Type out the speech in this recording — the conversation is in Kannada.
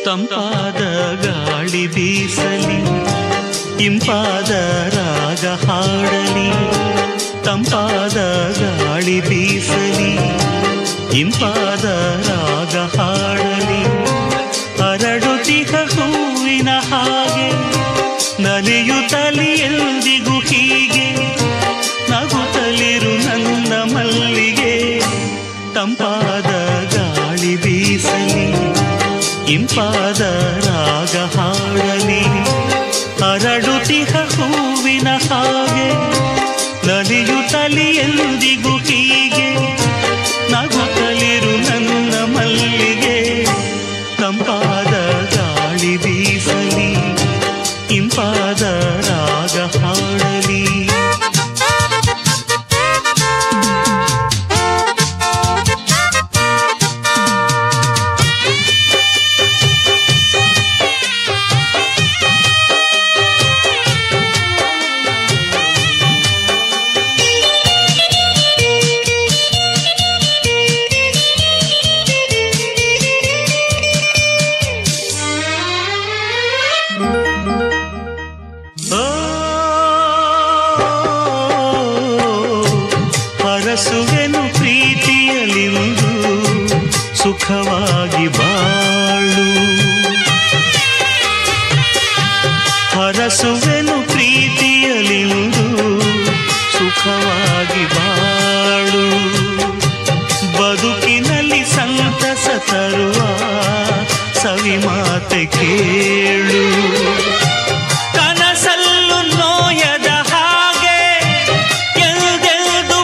ತಂಪಾದ ಗಾಳಿ ಬೀಸಲಿ, ಇಂಪಾದ ರಾಗ ಹಾಡಲಿ. ತಂಪಾದ ಗಾಳಿ ಬೀಸಲಿ, ಇಂಪಾದ ರಾಗ ಹಾಡಲಿ. ಹರಡುತ್ತಿಹ ಹೂವಿನ ಹಾಗೆ ನಲಿಯುತ್ತಲಿ ಎಂದಿಗೂ ಹೀಗೆ. ನಗುತ್ತಲಿರು ನನ್ನ ಮಲ್ಲಿಗೆ. ತಂಪಾದ ಗಾಳಿ ಬೀಸಲಿ, ಇಂಪಾದ ರಾಗ ಹಾಡಲಿ. ಹರಡುತ್ತಿಹ ಹೂವಿನ ಹಾಗೆ ನಲಿಯುತ್ತಲಿ ಎಂದಿಗೂ ಹೀಗೆ. ನಗುತ್ತಲಿರು ನನ್ನ ಮಲ್ಲಿಗೆ. ತಂಪಾದ ಗಾಳಿ ಬೀಸಲಿ, ಇಂಪಾದ ರಾಗ ಹಾಡಲಿ. ಹರಸುವೆನು ಪ್ರೀತಿಯಲಿಂದು ಸುಖವಾಗಿ ಬಾಳು. ಹರಸುವೆ